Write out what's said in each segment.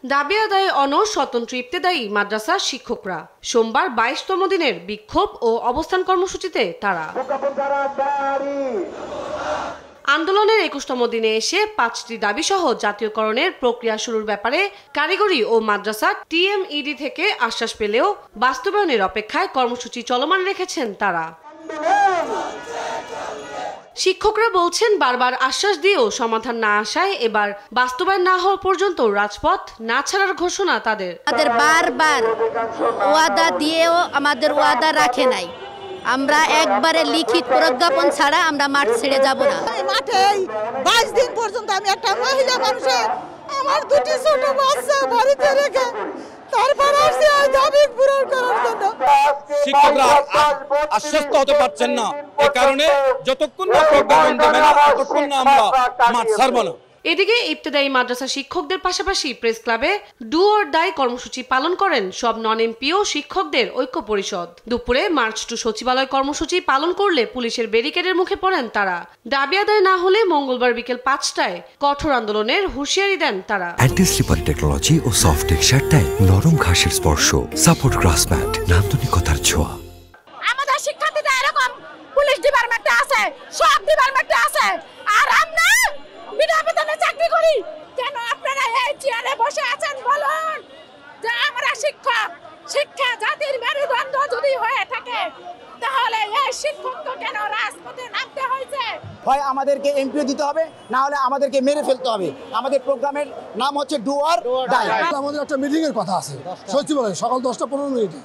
দাবি আদায়ে অনড় স্বতন্ত্র ইবতেদায়ী মাদ্রাসার শিক্ষকরা সোমবার ২২তম দিনের বিক্ষোভ ও অবস্থান কর্মসূচিতে তারা আন্দোলনের ২১তম দিনে এসে ৫টি দাবিসহ জাতীয়করণের প্রক্রিয়া শুরুর ব্যাপারে কারিগরি ও মাদ্রাসা টিএমইডি থেকে আশ্বাস পেলেও বাস্তবায়নের অপেক্ষায় কর্মসূচি চলমান রেখেছেন তারা। শিক্ষকরা বলছেন, বারবার আশ্বাস দিয়েও সমাধান না আসায় এবার বাস্তবায়ন না হওয়া পর্যন্ত রাজপথ না ছাড়ার ঘোষণা তাদের। বারবার ওয়াদা দিয়েও আমাদের ওয়াদা রাখে নাই। আমরা একবারে লিখিত প্রজ্ঞাপন ছাড়া আমরা মাঠ ছেড়ে যাব না। মাঠে 22 দিন পর্যন্ত আমি একটা মহিলা মানুষে আমার দুটি ছোট বাচ্চা বাড়িতে রেখে তারপর আসছি এই দাবি পূরণ করার জন্য। শিক্ষকরা আশ্বস্ত হতে পারছেন না, এই কারণে যতক্ষণ না প্রজ্ঞাপন দেবেন ততক্ষণ না আমরা মাঠ ছাড়ব না। এদিকে ইবতেদায়ী মাদ্রাসা শিক্ষকদের পাশাপাশি প্রেস ক্লাবে ডু অর ডাই কর্মসূচি পালন করেন সব নন এমপিও শিক্ষকদের ঐক্য পরিষদ। দুপুরে মার্চ টু সচিবালয় কর্মসূচি পালন করলে পুলিশের ব্যারিকেডের মুখে পড়েন তারা। দাবি আদায় না হলে মঙ্গলবার বিকেল ৫টায় কঠোর আন্দোলনের হুঁশিয়ারি দেন তারা। অ্যান্টি স্লিপারি টেকনোলজি ও সফট টেক্সচার টাইল, নরম ঘাসের স্পর্শ, সাপোর্ট গ্রাস ম্যাট, নান্দনিকতার ছোঁয়া। আমাদের শিক্ষার্থীদের এরকম পুলিশ ডিপার্টমেন্টে আছে, সব ডিপার্টমেন্টে আছে, আর আমরা বিনা বেতনে চাকরি করি। কেন আপনারা এই চেয়ারে বসে আছেন বলুন? যে আমরা শিক্ষক, শিক্ষা জাতির মেরুদণ্ড যদি হয়ে থাকে তাহলে এই শিক্ষককে কেন রাজপথে নামতে হয়েছে? হয় আমাদেরকে এমপিও দিতে হবে, না হলে আমাদেরকে মেরে ফেলতে হবে। আমাদের প্রোগ্রামের নাম হচ্ছে ডু অর ডাই। আমাদের একটা মিটিং এর কথা আছে সচিবালয়ে সকাল 10টা-15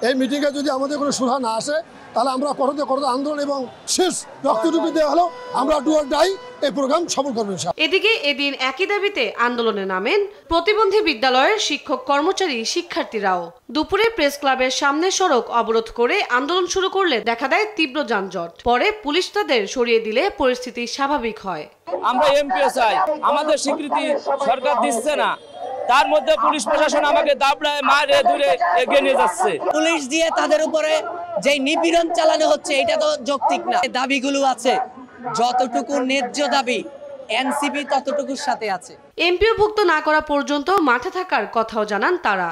এই মিটিংয়ে যদি আমাদের কোনো সুরাহা না আসে তাহলে আমরা কঠোর আন্দোলন এবং শেষ রক্তটুকু দেওয়া হলো আমরা ডু অর ডাই এই প্রোগ্রাম সফল করবো। এদিকে এদিন একই দাবিতে আন্দোলনে নামেন প্রতিবন্ধী বিদ্যালয়ের শিক্ষক কর্মচারী শিক্ষার্থীরাও। দুপুরে প্রেস ক্লাবের সামনে সড়ক অবরোধ করে আন্দোলন শুরু করলে দেখা দেয় তীব্র যানজট। পরে পুলিশ তাদের সরিয়ে দিলে পরিস্থিতি স্বাভাবিক হয়। আমরা এমপিও চাই, আমাদের স্বীকৃতি সরকার দিচ্ছে না, তার মধ্যে পুলিশ প্রশাসন আমাকে দাবড়ায় মারে দূরে এগিয়ে নিয়ে যাচ্ছে। পুলিশ দিয়ে তাদের উপরে যে নিপীড়ন চালানো হচ্ছে এটা তো যৌক্তিক না। দাবিগুলো আছে, যতটুকু ন্যায্য দাবি এনসিপি ততটুকুর সাথে আছে। এমপিও ভুক্ত না করা পর্যন্ত মাঠে থাকার কথাও জানান তারা।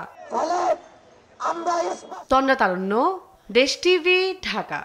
তন্দ্রা তারুণ্য, দেশ টিভি, ঢাকা।